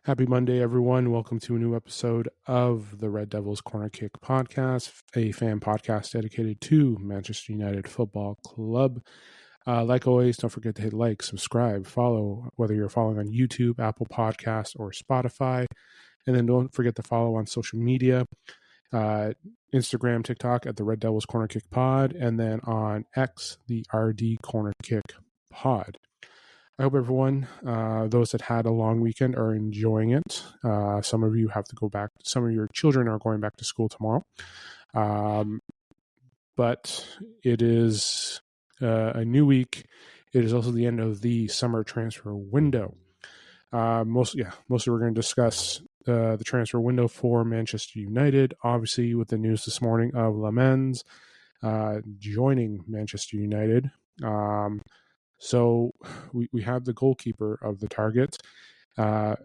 Happy Monday, everyone. Welcome to a new episode of the Red Devils Corner Kick podcast, a fan podcast dedicated to Manchester United Football Club. Like always, don't forget to hit like, subscribe, follow, whether you're following on YouTube, Apple Podcasts, or Spotify. And then don't forget to follow on social media, Instagram, TikTok at the Red Devils Corner Kick Pod, and then on X, the RD Corner Kick Pod. I hope everyone, those that had a long weekend, are enjoying it. Some of you have to go back. Some of your children are going back to school tomorrow. But it is a new week. It is also the end of the summer transfer window. Mostly we're going to discuss the transfer window for Manchester United. Obviously, with the news this morning of Lamens joining Manchester United. So we have the goalkeeper of the target, no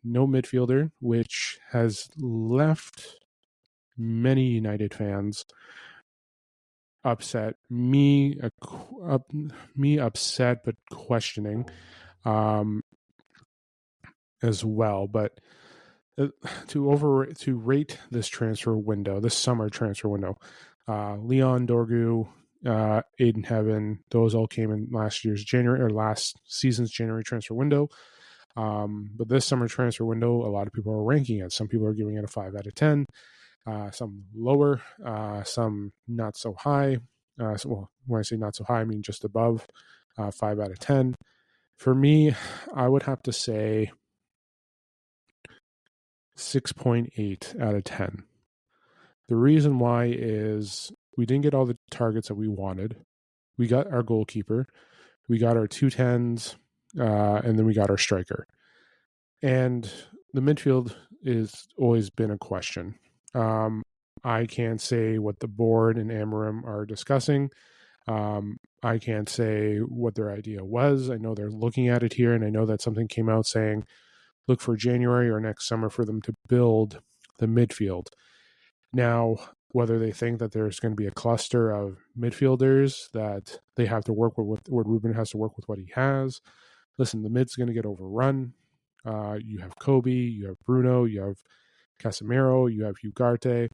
midfielder, which has left many United fans upset. Me upset, but questioning as well. But to rate this transfer window, this summer transfer window, Leon Dorgu, Aiden Heaven, those all came in last season's January transfer window. But this summer transfer window, a lot of people are ranking it. Some people are giving it a 5 out of 10, some lower, some not so high. Well, when I say not so high, I mean just above 5 out of 10. For me, I would have to say 6.8 out of 10. The reason why is we didn't get all the targets that we wanted. We got our goalkeeper, we got our 210s, and then we got our striker. And the midfield has always been a question. I can't say what the board and Amarim are discussing. I can't say what their idea was. I know they're looking at it here, and I know that something came out saying, look for January or next summer for them to build the midfield. Now, whether they think that there's going to be a cluster of midfielders that they have to work with, what Ruben has to work with what he has. Listen, the mid's going to get overrun. You have Kobe, you have Bruno, you have Casemiro, you have Ugarte.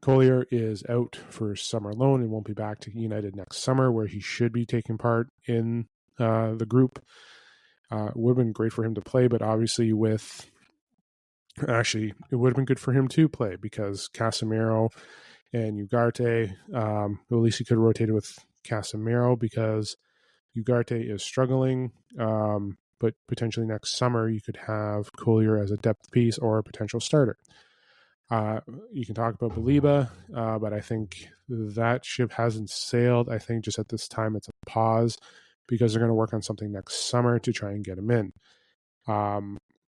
Collier is out for summer loan and won't be back to United next summer, where he should be taking part in the group. It would have been great for him to play, but obviously it would have been good for him to play because Casemiro and Ugarte, at least he could have rotated with Casemiro because Ugarte is struggling. But potentially next summer, you could have Collier as a depth piece or a potential starter. You can talk about Baliba, but I think that ship hasn't sailed. I think just at this time, it's a pause because they're going to work on something next summer to try and get him in.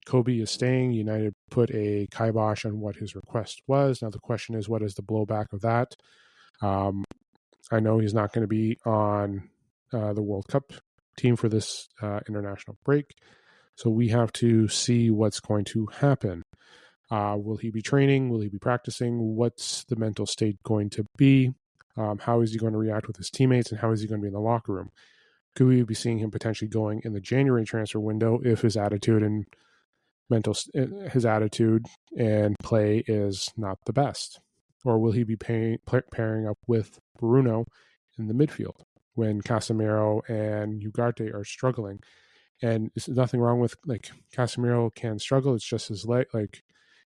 Kobe is staying. United put a kibosh on what his request was. Now the question is, what is the blowback of that? I know he's not going to be on the World Cup team for this international break, so we have to see what's going to happen. Will he be training? Will he be practicing? What's the mental state going to be? How is he going to react with his teammates, and how is he going to be in the locker room? Could we be seeing him potentially going in the January transfer window if his attitude and play is not the best? Or will he be pairing up with Bruno in the midfield when Casemiro and Ugarte are struggling? And there's nothing wrong with, Casemiro can struggle. It's just his leg.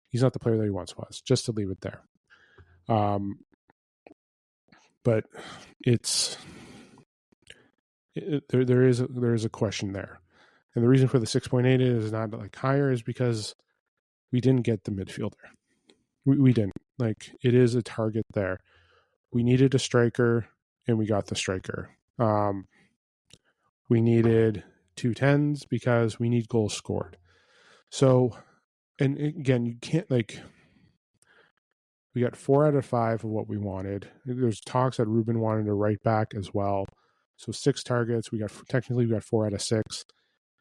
He's not the player that he once was, just to leave it there. But there is a question there. And the reason for the 6.8 is not higher is because we didn't get the midfielder. We didn't. It is a target there. We needed a striker, and we got the striker. We needed 210s because we need goals scored. So, and again, you can't we got 4 out of 5 of what we wanted. There's talks that Ruben wanted a right back as well. So 6 targets. We got 4 out of 6.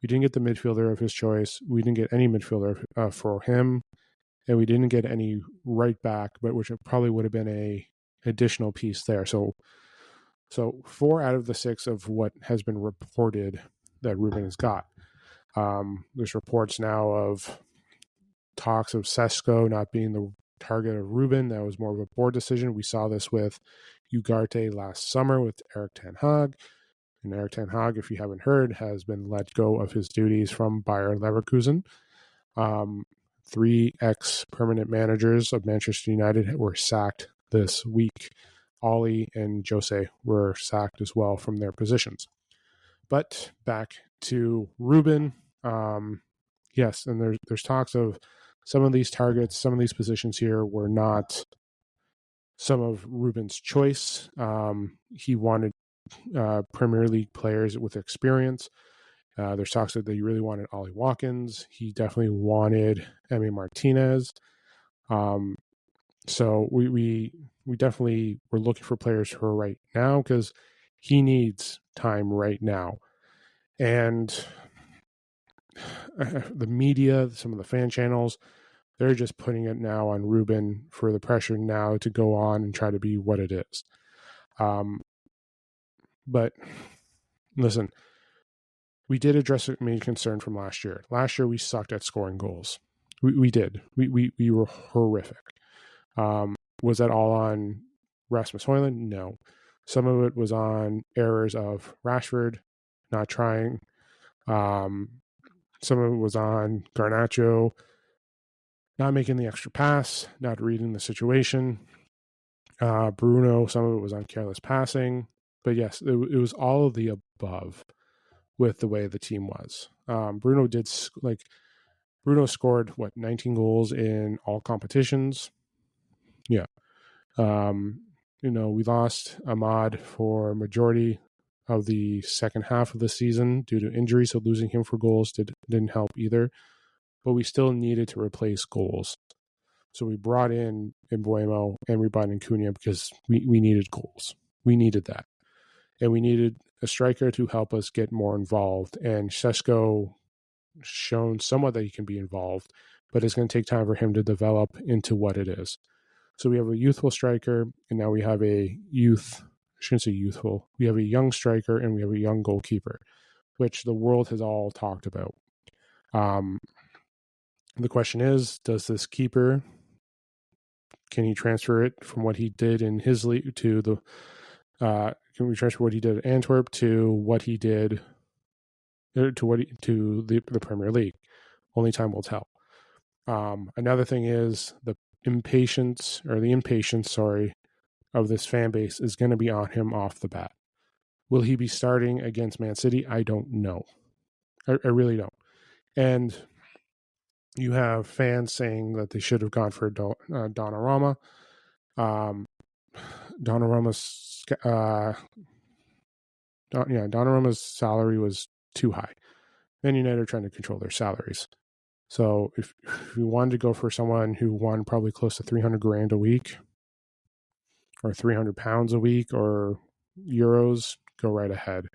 We didn't get the midfielder of his choice. We didn't get any midfielder for him, and we didn't get any right back, but which probably would have been a additional piece there. So 4 out of the 6 of what has been reported that Ruben has got. There's reports now of talks of Sesko not being the target of Ruben. That was more of a board decision. We saw this with Ugarte last summer with Eric Ten Hag. And Eric Ten Hag, if you haven't heard, has been let go of his duties from Bayer Leverkusen. 3 ex-permanent managers of Manchester United were sacked this week. Ollie and Jose were sacked as well from their positions. But back to Ruben. Yes, and there's talks of some of these targets, some of these positions here were not some of Ruben's choice. He wanted Premier League players with experience. There's talks that he really wanted Ollie Watkins. He definitely wanted Emi Martinez. So we definitely were looking for players who are right now because he needs time right now. And the media, some of the fan channels, they're just putting it now on Ruben for the pressure now to go on and try to be what it is. But listen, we did address a main concern from last year. Last year, we sucked at scoring goals. We did. We were horrific. Was that all on Rasmus Højlund? No. Some of it was on errors of Rashford not trying. Some of it was on Garnacho not making the extra pass, not reading the situation. Bruno, some of it was on careless passing. But yes, it was all of the above with the way the team was. Bruno scored 19 goals in all competitions. Yeah. We lost Ahmad for majority of the second half of the season due to injury, so losing him for goals didn't help either. But we still needed to replace goals. So we brought in Mbuemo and we brought in Cunha because we needed goals. We needed that. And we needed a striker to help us get more involved. And Sesko shown somewhat that he can be involved, but it's going to take time for him to develop into what it is. So we have a youthful striker, and now we have we have a young striker, and we have a young goalkeeper, which the world has all talked about. The question is, does this keeper, can he transfer it from what he did in his league to can we transfer what he did at Antwerp to what he did to the Premier League? Only time will tell. Another thing is the impatience of this fan base is going to be on him off the bat. Will he be starting against Man City? I don't know. I really don't. And you have fans saying that they should have gone for Donnarumma. Donnarumma's salary was too high. Man United are trying to control their salaries. So if you wanted to go for someone who won probably close to 300 grand a week or 300 pounds a week or euros, go right ahead.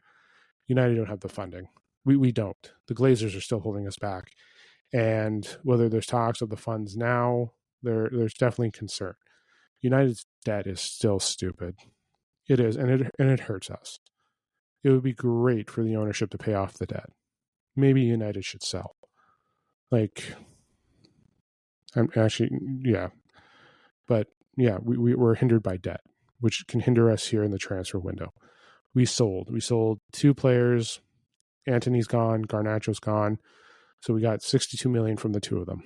United don't have the funding. We don't. The Glazers are still holding us back. And whether there's talks of the funds now, there's definitely concern. United's debt is still stupid. It is, and it hurts us. It would be great for the ownership to pay off the debt. Maybe United should sell. I'm actually, yeah. But yeah, we're hindered by debt, which can hinder us here in the transfer window. We sold 2 players. Anthony's gone. Garnacho's gone. So we got 62 million from the 2 of them.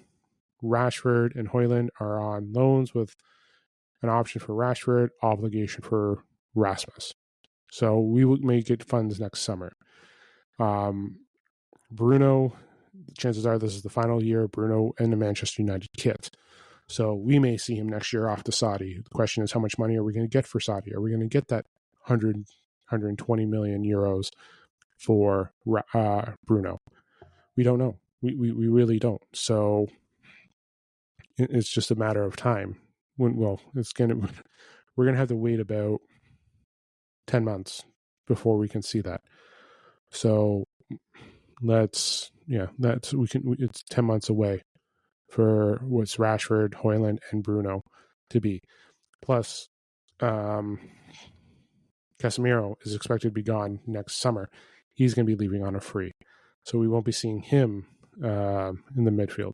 Rashford and Højlund are on loans with an option for Rashford, obligation for Rasmus. So we may get funds next summer. Bruno, chances are this is the final year of Bruno in the Manchester United kit. So we may see him next year off to Saudi. The question is, how much money are we going to get for Saudi? Are we going to get that 120 million euros for Bruno? We don't know. We really don't. So it's just a matter of time. We're going to have to wait about 10 months before we can see that. So it's 10 months away for what's Rashford, Højlund, and Bruno to be. Plus, Casemiro is expected to be gone next summer. He's going to be leaving on a free. So we won't be seeing him in the midfield.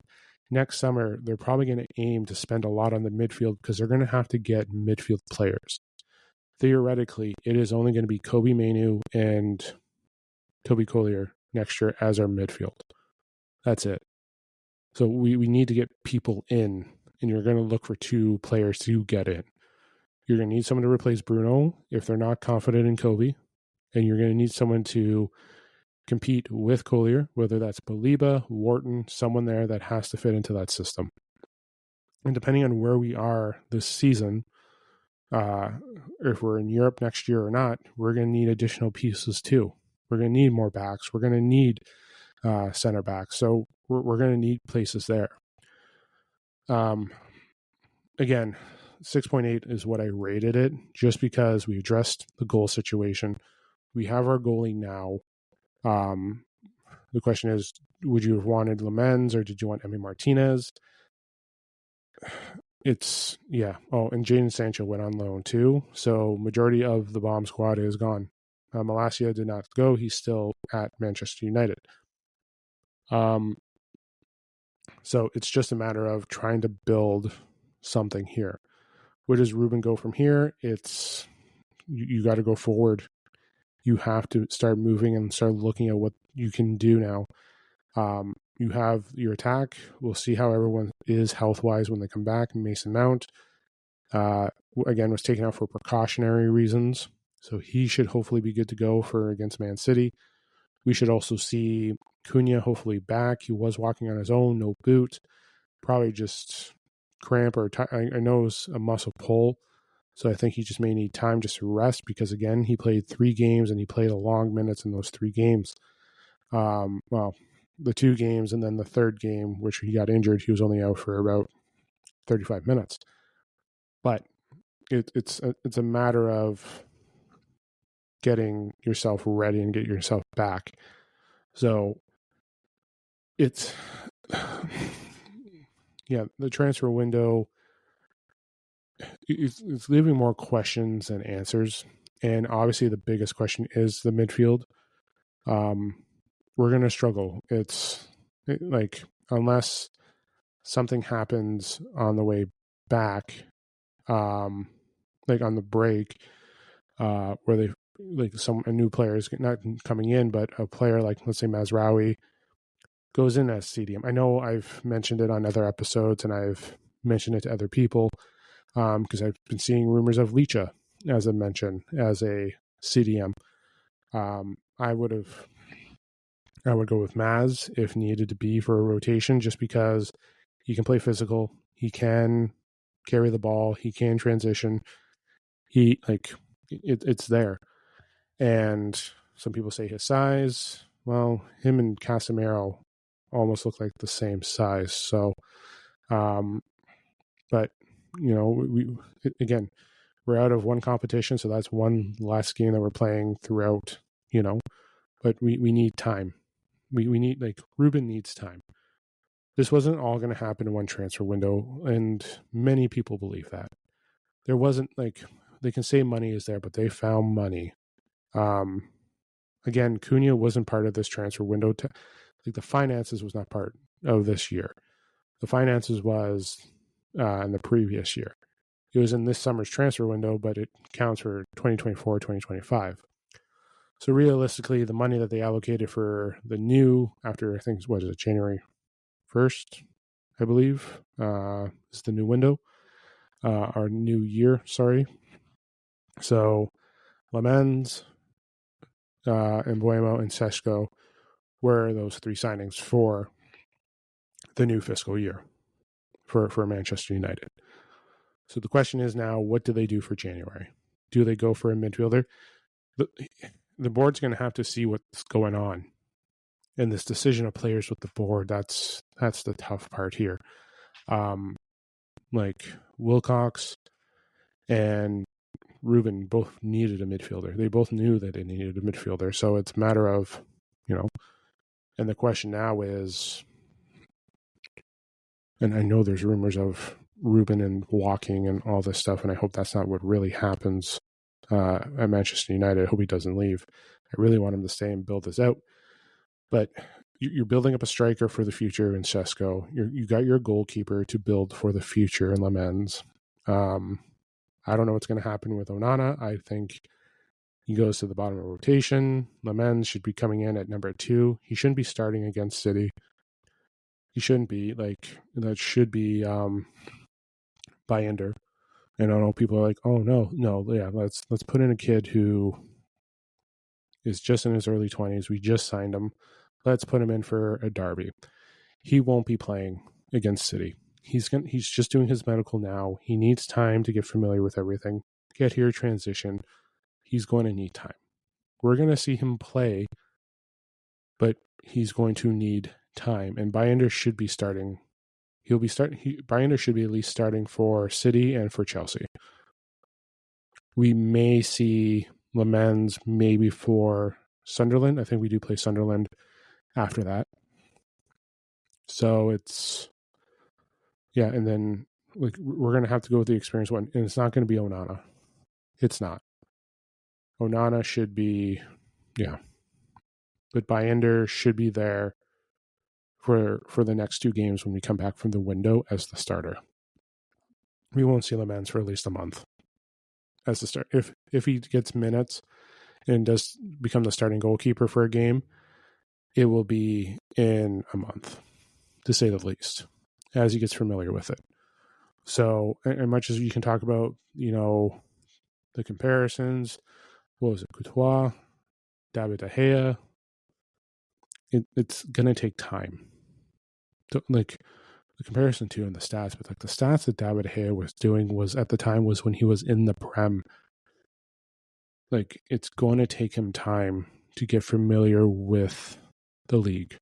Next summer, they're probably going to aim to spend a lot on the midfield because they're going to have to get midfield players. Theoretically, it is only going to be Kobe Mainu and Toby Collier next year as our midfield. That's it. So we need to get people in, and you're going to look for 2 players to get in. You're going to need someone to replace Bruno if they're not confident in Kobe, and you're going to need someone to compete with Collier, whether that's Baliba, Wharton, someone there that has to fit into that system. And depending on where we are this season, if we're in Europe next year or not, we're going to need additional pieces too. We're going to need more backs. We're going to need center backs. So we're going to need places there. Again, 6.8 is what I rated it, just because we addressed the goal situation. We have our goalie now. The question is, would you have wanted Lemens or did you want Emi Martinez? It's, yeah. Oh, and Jadon Sancho went on loan too. So majority of the bomb squad is gone. Malacia did not go. He's still at Manchester United. So it's just a matter of trying to build something here. Where does Ruben go from here? It's, you got to go forward. You have to start moving and start looking at what you can do now. You have your attack. We'll see how everyone is health-wise when they come back. Mason Mount, again, was taken out for precautionary reasons. So he should hopefully be good to go for against Man City. We should also see Cunha hopefully back. He was walking on his own, no boot. Probably just cramp or I know it was a muscle pull. So I think he just may need time just to rest because, again, he played 3 games and he played a long minutes in those 3 games. Well, the 2 games and then the 3rd game, which he got injured, he was only out for about 35 minutes. But it's a matter of getting yourself ready and get yourself back. So it's, yeah, the transfer window, it's leaving more questions than answers. And obviously the biggest question is the midfield. We're going to struggle. Like, unless something happens on the way back, like on the break, where they, like, a new player is not coming in, but a player like, let's say, Mazraoui goes in as CDM. I know I've mentioned it on other episodes and I've mentioned it to other people because I've been seeing rumors of Licha as a mention as a CDM. I would go with Maz if needed to be for a rotation, just because he can play physical, he can carry the ball, he can transition. It's there. And some people say his size. Well, him and Casemiro almost look like the same size. So, but again, we're out of one competition, so that's one last game that we're playing throughout. But we need time. We need, like, Ruben needs time. This wasn't all going to happen in one transfer window, and many people believe that. There wasn't, like, they can say money is there, but they found money. Again, Cunha wasn't part of this transfer window. Like, the finances was not part of this year. The finances was in the previous year. It was in this summer's transfer window, but it counts for 2024, 2025. So realistically, the money that they allocated for the new, after I think, what is it, January 1st, I believe, is the new window, our new year, sorry. So Lemens, and Buemo and Seshko were those 3 signings for the new fiscal year for Manchester United. So the question is now, what do they do for January? Do they go for a midfielder? The board's going to have to see what's going on. And this decision of players with the board, that's the tough part here. Like Wilcox and Ruben both needed a midfielder. They both knew that they needed a midfielder. So it's a matter of, and the question now is, and I know there's rumors of Ruben and walking and all this stuff, and I hope that's not what really happens at Manchester United. I hope he doesn't leave. I really want him to stay and build this out. But you're building up a striker for the future in Sesko. You got your goalkeeper to build for the future in Lemens. I don't know what's going to happen with Onana. I think he goes to the bottom of rotation. Lemens should be coming in at number 2. He shouldn't be starting against City. He shouldn't be. That should be Bayender. And I know people are like, oh no, yeah, let's put in a kid who is just in his early 20s. We just signed him. Let's put him in for a derby. He won't be playing against City. He's just doing his medical now. He needs time to get familiar with everything, get here, transition. He's going to need time. We're going to see him play, but he's going to need time. And Bayender should be starting. Bayender should be at least starting for City and for Chelsea. We may see Lemens maybe for Sunderland. I think we do play Sunderland after that. So it's, yeah, and then we're going to have to go with the experienced one, and it's not going to be Onana. It's not. Onana should be, yeah. But Bayender should be there for the next 2 games when we come back from the window as the starter. We won't see Lemens for at least a month as the start. If he gets minutes and does become the starting goalkeeper for a game, it will be in a month, to say the least, as he gets familiar with it. So, as much as you can talk about, the comparisons, what was it, Courtois, David De Gea, it's going to take time. The comparison to in the stats, but the stats that David De Gea was doing was at the time was when he was in the Prem. It's going to take him time to get familiar with the league.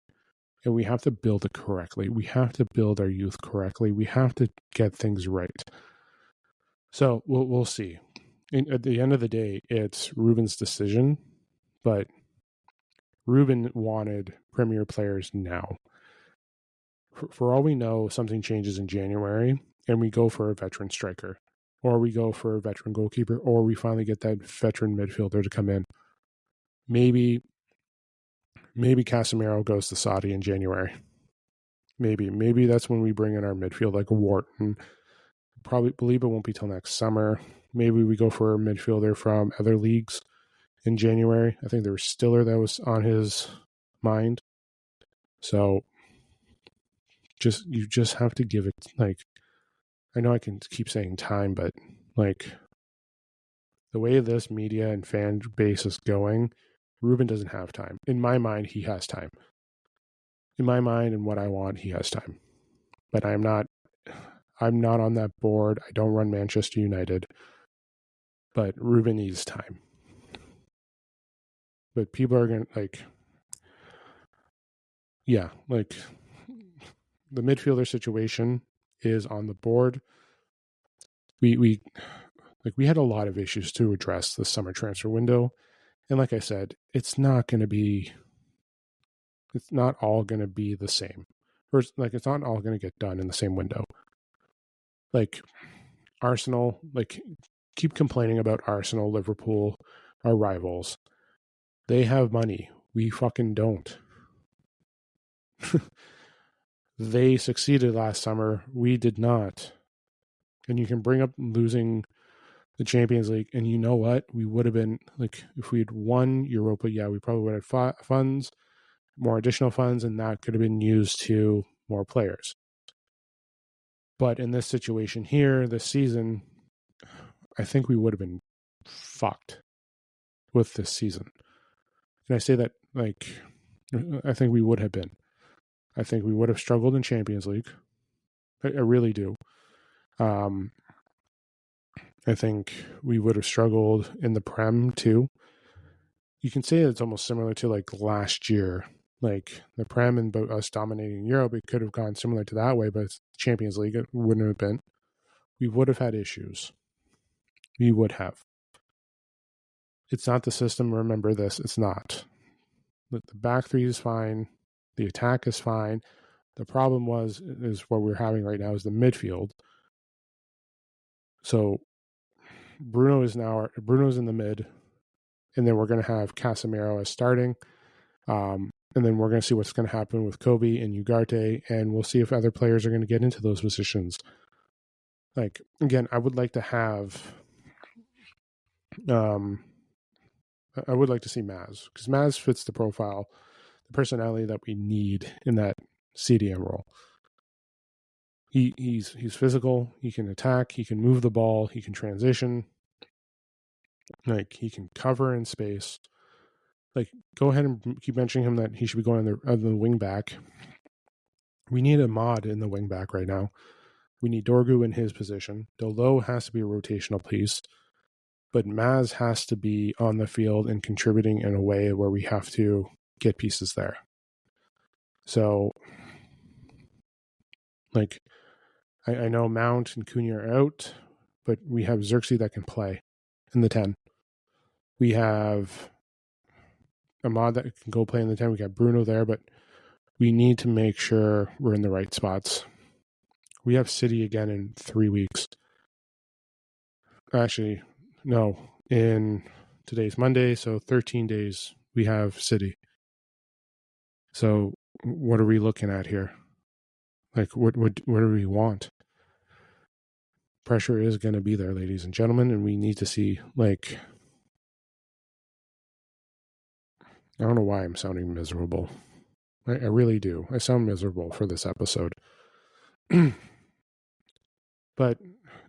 And we have to build it correctly. We have to build our youth correctly. We have to get things right. So we'll see. At the end of the day, it's Ruben's decision, but Ruben wanted Premier players now. For all we know, something changes in January, and we go for a veteran striker, or we go for a veteran goalkeeper, or we finally get that veteran midfielder to come in. Maybe Casemiro goes to Saudi in January. Maybe that's when we bring in our midfield, like a Wharton. Probably believe it won't be till next summer. Maybe we go for a midfielder from other leagues in January. I think there was Stiller that was on his mind. So you just have to give it, I know I can keep saying time, but the way this media and fan base is going, Ruben doesn't have time. In my mind, he has time. In my mind and what I want, he has time. But I'm not on that board. I don't run Manchester United. But Ruben needs time. But people are going to, the midfielder situation is on the board. We had a lot of issues to address this summer transfer window. And like I said, it's not all going to be the same. Or it's not all going to get done in the same window. Arsenal, keep complaining about Arsenal, Liverpool, our rivals. They have money. We fucking don't. They succeeded last summer. We did not. And you can bring up losing the Champions League, and you know what? We would have been, if we had won Europa, we probably would have funds, more additional funds, and that could have been used to more players. But in this situation here, this season, I think we would have been fucked with this season. And I say that, I think we would have been. I think we would have struggled in Champions League. I really do. I think we would have struggled in the Prem too. You can say it's almost similar to last year. The Prem and us dominating Europe, it could have gone similar to that way, but Champions League, it wouldn't have been. We would have had issues. We would have. It's not the system. Remember this. It's not. The back three is fine. The attack is fine. The problem is what we're having right now is the midfield. So Bruno's in the mid, and then we're going to have Casemiro as starting. And then we're going to see what's going to happen with Kobe and Ugarte, and we'll see if other players are going to get into those positions. Like, again, I would like to have, I would like to see Maz, because Maz fits the profile, the personality that we need in that CDM role. He's physical, he can attack, he can move the ball, he can transition, like he can cover in space. Like, go ahead and keep mentioning him that he should be going on the wing back. We need a mod in the wing back right now. We need Dorgu in his position. Dolo has to be a rotational piece, but Maz has to be on the field and contributing in a way where we have to get pieces there. So, like, I know Mount and Cunha are out, but we have Xerxes that can play in the 10. We have Ahmad that can go play in the 10. We got Bruno there, but we need to make sure we're in the right spots. We have City again in 3 weeks. Actually, no, in today's Monday, so 13 days we have City. So what are we looking at here? Like, what do we want? Pressure is going to be there, ladies and gentlemen, and we need to see, like, I don't know why I'm sounding miserable. I really do. I sound miserable for this episode. But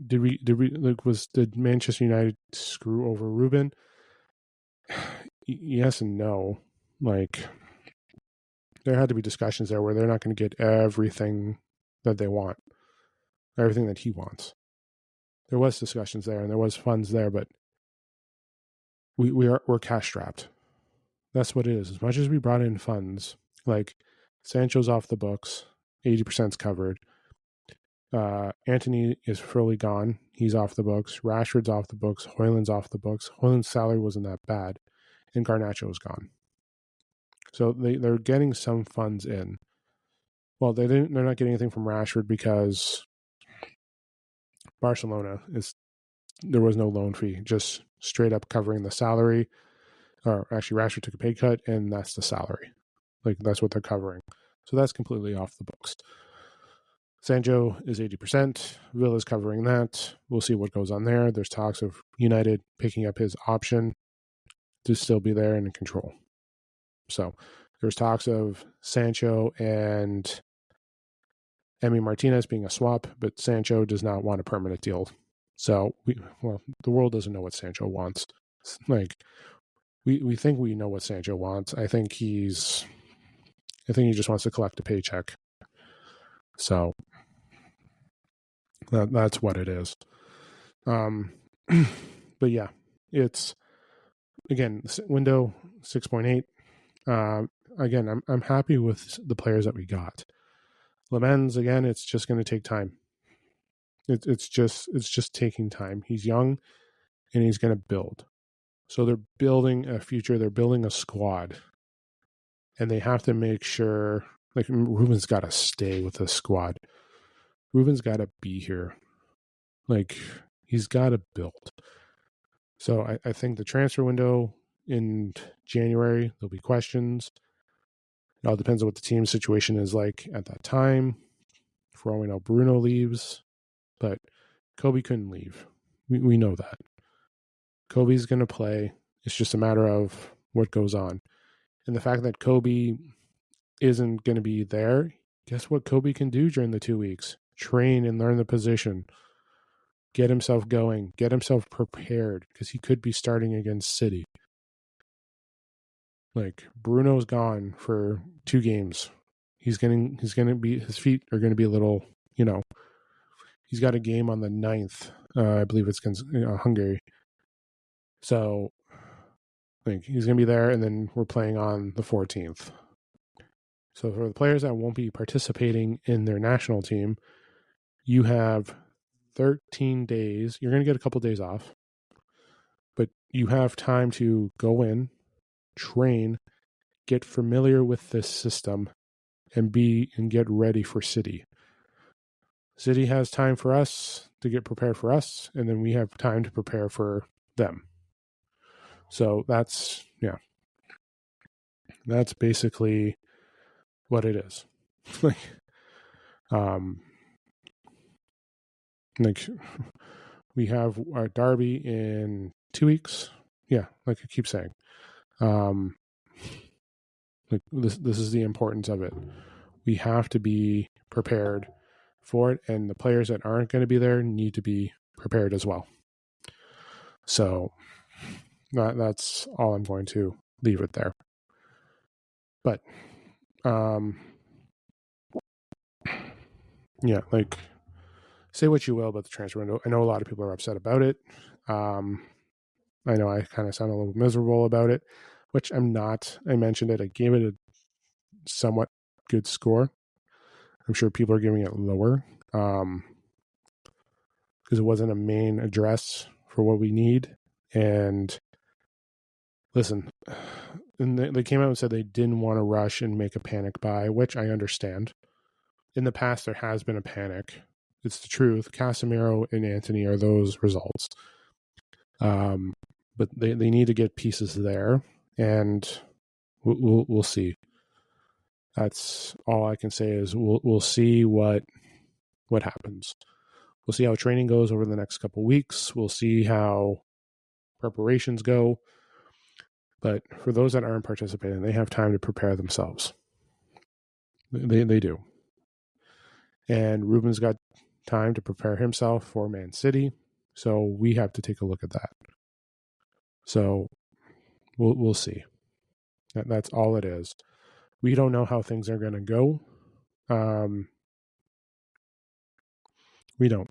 did Manchester United screw over Ruben? Yes and no. Like, there had to be discussions there where they're not going to get everything that they want, everything that he wants. There was discussions there and there was funds there, but we're cash strapped. That's what it is. As much as we brought in funds, like Sancho's off the books, 80% covered. Anthony is fully gone. He's off the books. Rashford's off the books. Højlund's off the books. Højlund's salary wasn't that bad, and Garnacho is gone. So they're getting some funds in. Well, they're not getting anything from Rashford because Barcelona there was no loan fee, just straight up covering the salary. Or actually, Rashford took a pay cut, and that's the salary. Like, that's what they're covering. So that's completely off the books. Sancho is 80%. Villa's covering that. We'll see what goes on there. There's talks of United picking up his option to still be there and in control. So there's talks of Sancho and Emi Martinez being a swap, but Sancho does not want a permanent deal. So the world doesn't know what Sancho wants. Like, we think we know what Sancho wants. I think he just wants to collect a paycheck. So that's what it is. But yeah, it's, again, window 6.8. Again, I'm happy with the players that we got. Lemens, again, it's just going to take time. It's just taking time. He's young, and he's going to build. So they're building a future. They're building a squad, and they have to make sure. Like, Ruben's got to stay with the squad. Ruben's got to be here. Like, he's got to build. So I think the transfer window in January, there'll be questions. It all depends on what the team situation is like at that time. For all we know, Bruno leaves, but Kobe couldn't leave. We know that. Kobe's going to play. It's just a matter of what goes on. And the fact that Kobe isn't going to be there, guess what Kobe can do during the 2 weeks? Train and learn the position. Get himself going. Get himself prepared, because he could be starting against City. Like, Bruno's gone for 2 games. His feet are going to be a little, he's got a game on the 9th. I believe it's against Hungary. So, like, he's going to be there, and then we're playing on the 14th. So for the players that won't be participating in their national team, you have 13 days. You're going to get a couple days off, but you have time to go in, train, get familiar with this system, and get ready for City. City has time for us to get prepared for us, and then we have time to prepare for them. So that's, yeah. That's basically what it is. like, like we have our derby in 2 weeks. Yeah, like I keep saying. Like this is the importance of it. We have to be prepared for it, and the players that aren't going to be there need to be prepared as well. So that's all I'm going to leave it there. But yeah, like say what you will about the transfer window. I know a lot of people are upset about it. I know I kind of sound a little miserable about it, which I'm not. I mentioned it. I gave it a somewhat good score. I'm sure people are giving it lower because it wasn't a main address for what we need. And listen, and they came out and said they didn't want to rush and make a panic buy, which I understand. In the past, there has been a panic. It's the truth. Casemiro and Antony are those results. But they need to get pieces there, and we'll see. That's all I can say is we'll see what happens. We'll see how training goes over the next couple of weeks. We'll see how preparations go. But for those that aren't participating, they have time to prepare themselves. They do. And Ruben's got time to prepare himself for Man City. So we have to take a look at that. So we'll see. That's all it is. We don't know how things are going to go. We don't.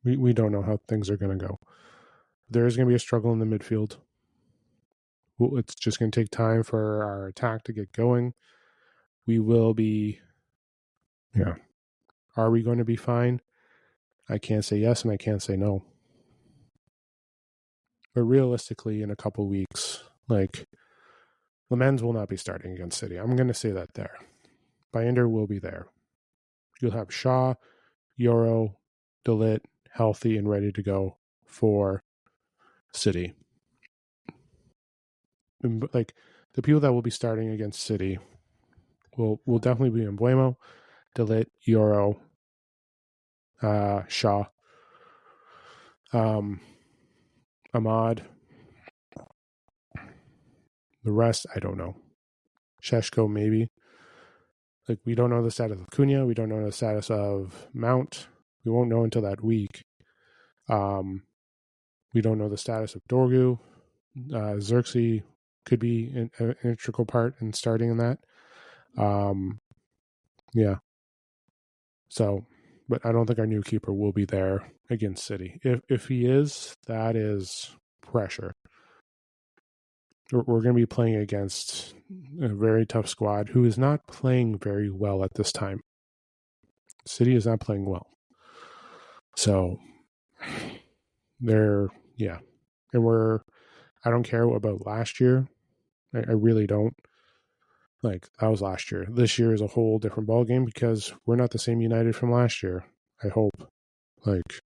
We don't know how things are going to go. There is going to be a struggle in the midfield. It's just going to take time for our attack to get going. We will be, yeah. Are we going to be fine? I can't say yes and I can't say no. But realistically, in a couple weeks, like Lamens will not be starting against City. I'm going to say that there. Binder will be there. You'll have Shaw, Euro, De Ligt healthy and ready to go for City. And, like the people that will be starting against City will definitely be Embuemo, De Ligt, Euro, Shaw, Ahmad. The rest, I don't know. Sheshko, maybe. Like, we don't know the status of Cunha. We don't know the status of Mount. We won't know until that week. We don't know the status of Dorgu. Xerxes could be an integral part in starting in that. Yeah. So, but I don't think our new keeper will be there against City. If he is, that is pressure. We're going to be playing against a very tough squad who is not playing very well at this time. City is not playing well. So they're, yeah. And I don't care about last year. I really don't. Like, that was last year. This year is a whole different ballgame because we're not the same United from last year. I hope. Like,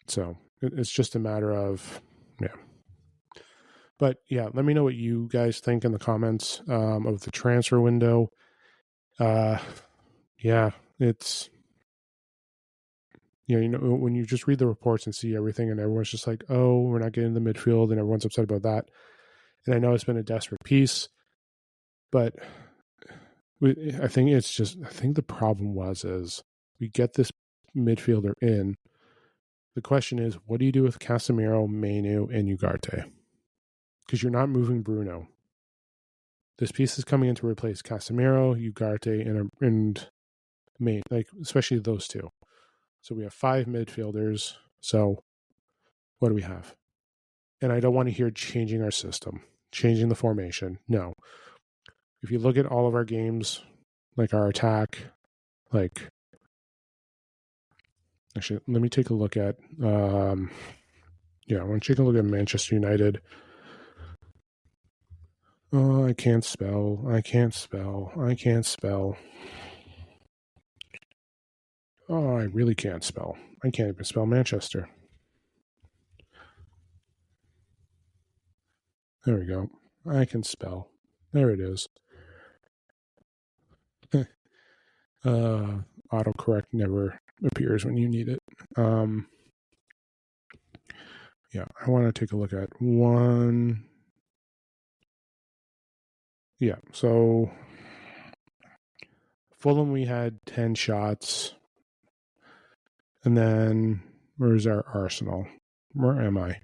so it's just a matter of, yeah. But yeah, let me know what you guys think in the comments of the transfer window. Yeah, it's, you know, when you just read the reports and see everything and everyone's just like, oh, we're not getting the midfield and everyone's upset about that. And I know it's been a desperate piece, but I think the problem is we get this midfielder in. The question is, what do you do with Casemiro, Mainu, and Ugarte? Because you're not moving Bruno. This piece is coming in to replace Casemiro, Ugarte, and Main, like especially those two. So we have 5 midfielders. So what do we have? And I don't want to hear changing our system, changing the formation. No. If you look at all of our games, like our attack, like actually, let me take a look at I want to take a look at Manchester United. Oh, I can't spell. Oh, I really can't spell. I can't even spell Manchester. There we go. I can spell. There it is. Autocorrect never appears when you need it. Yeah, I want to take a look at one. Yeah, so Fulham, we had 10 shots. And then where's our Arsenal? Where am I?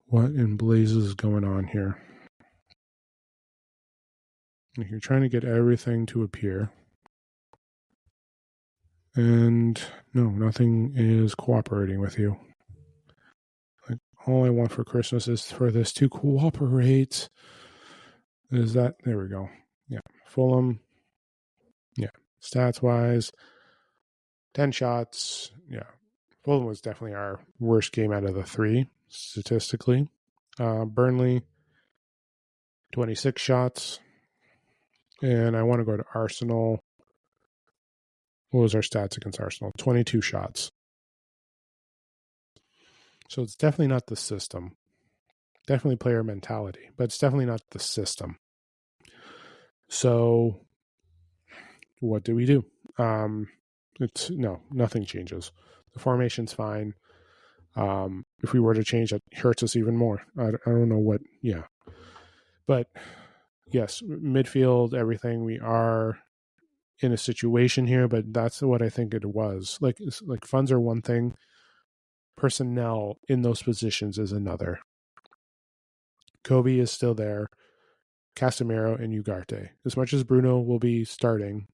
What in blazes is going on here? You're trying to get everything to appear. And no, nothing is cooperating with you. Like, all I want for Christmas is for this to cooperate. Is that, there we go. Yeah, Fulham. Yeah, stats wise, 10 shots. Yeah, Fulham was definitely our worst game out of the three, statistically. Burnley, 26 shots. And I want to go to Arsenal. What was our stats against Arsenal? 22 shots. So it's definitely not the system. Definitely player mentality, but it's definitely not the system. So what do we do? Nothing changes. The formation's fine. If we were to change, it hurts us even more. I don't know what. Yeah, but yes, midfield, everything. We are in a situation here, but that's what I think it was. Like funds are one thing. Personnel in those positions is another. Kobe is still there. Casemiro and Ugarte. As much as Bruno will be starting,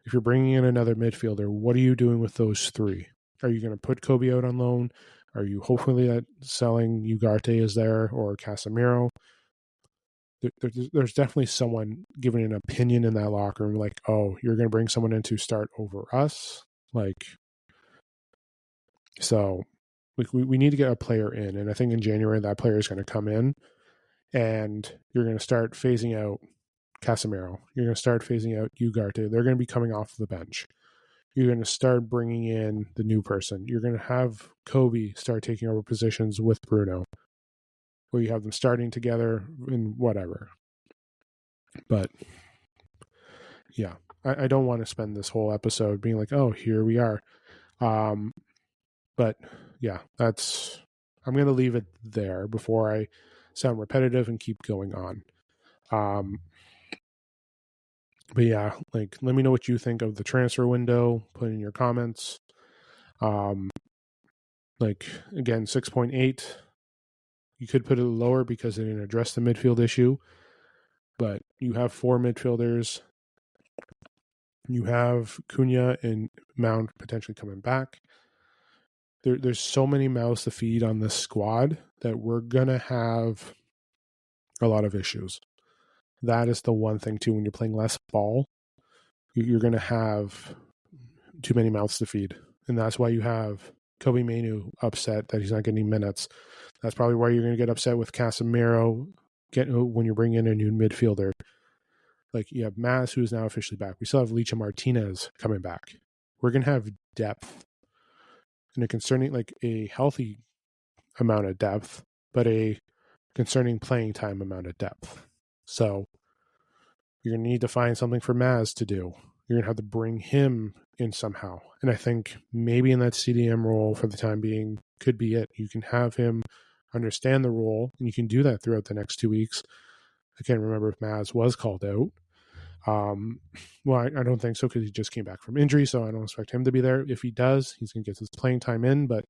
if you're bringing in another midfielder, what are you doing with those three? Are you going to put Kobe out on loan? Are you hopefully selling Ugarte is there or Casemiro? There's definitely someone giving an opinion in that locker room like, oh, you're going to bring someone in to start over us? Like, so we need to get a player in. And I think in January, that player is going to come in and you're going to start phasing out Casemiro. You're going to start phasing out Ugarte. They're going to be coming off the bench. You're going to start bringing in the new person. You're going to have Kobe start taking over positions with Bruno, where you have them starting together in whatever. But yeah, I don't want to spend this whole episode being like, oh, here we are. But yeah, I'm going to leave it there before I sound repetitive and keep going on. But yeah, like, let me know what you think of the transfer window. Put in your comments. Like, again, 6.8. You could put it lower because it didn't address the midfield issue. But you have 4 midfielders. You have Cunha and Mount potentially coming back. There's so many mouths to feed on this squad that we're going to have a lot of issues. That is the one thing, too, when you're playing less ball, you're going to have too many mouths to feed. And that's why you have Kobe Mainoo upset that he's not getting minutes. That's probably why you're going to get upset with Casemiro when you bring in a new midfielder. Like, you have Maz, who's now officially back. We still have Licha Martinez coming back. We're going to have depth and a healthy amount of depth, but a concerning playing time amount of depth. So you're going to need to find something for Maz to do. You're going to have to bring him in somehow. And I think maybe in that CDM role for the time being could be it. You can have him understand the role, and you can do that throughout the next 2 weeks. I can't remember if Maz was called out. Well, I don't think so because he just came back from injury, so I don't expect him to be there. If he does, he's going to get his playing time in, but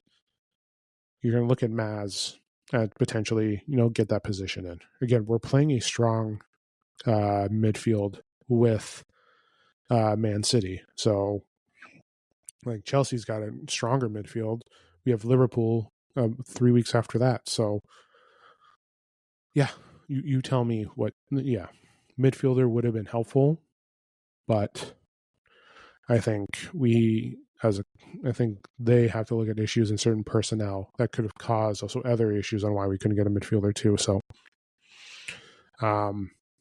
you're going to look at Maz at potentially, get that position in. Again, we're playing a strong midfield with Man City. So, like, Chelsea's got a stronger midfield. We have Liverpool 3 weeks after that. So, yeah, you tell me what. Yeah, midfielder would have been helpful, but I think I think they have to look at issues in certain personnel that could have caused also other issues on why we couldn't get a midfielder too. So,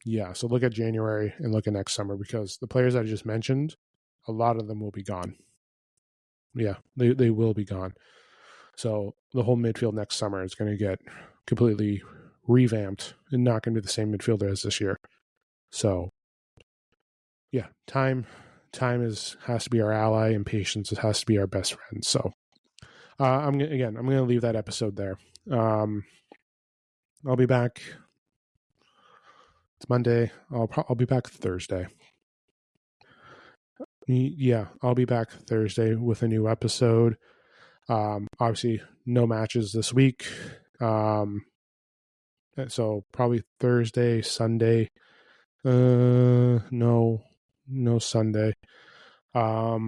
yeah, so look at January and look at next summer because the players I just mentioned, a lot of them will be gone. Yeah, they will be gone. So the whole midfield next summer is going to get completely revamped and not going to be the same midfielder as this year. So yeah, time has to be our ally, and patience has to be our best friend. So I'm going to leave that episode there. I'll be back. It's Monday. I'll be back Thursday. Yeah, I'll be back Thursday with a new episode. Obviously, no matches this week. So probably Thursday, Sunday. No Sunday. Yeah,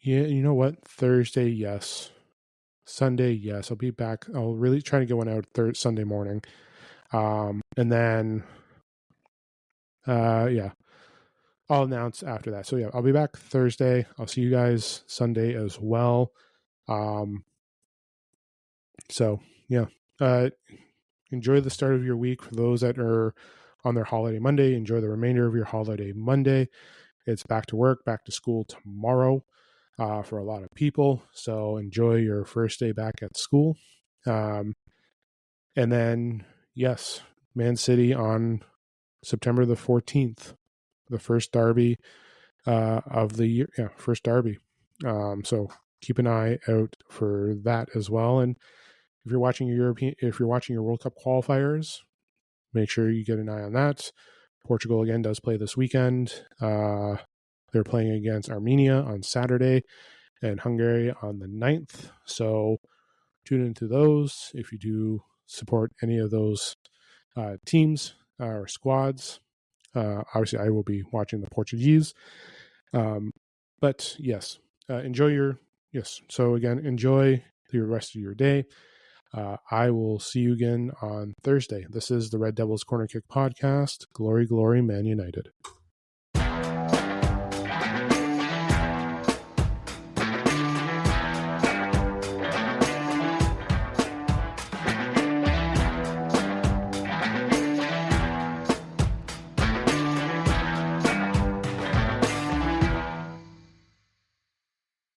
you know what? Thursday, yes. Sunday, yes. I'll be back. I'll really try to get one out Sunday morning. And then, yeah, I'll announce after that. So yeah, I'll be back Thursday. I'll see you guys Sunday as well. So yeah, enjoy the start of your week. For those that are on their holiday Monday, enjoy the remainder of your holiday Monday. It's back to work, back to school tomorrow for a lot of people. So enjoy your first day back at school. And then, yes, Man City on September the 14th, the first derby of the year. Yeah, first derby. So keep an eye out for that as well. And if you're watching your World Cup qualifiers, make sure you get an eye on that. Portugal again does play this weekend. They're playing against Armenia on Saturday and Hungary on the 9th. So tune into those if you do support any of those teams or squads. Obviously, I will be watching the Portuguese. But yes, So again, enjoy the rest of your day. I will see you again on Thursday. This is the Red Devils Corner Kick podcast. Glory, glory, Man United.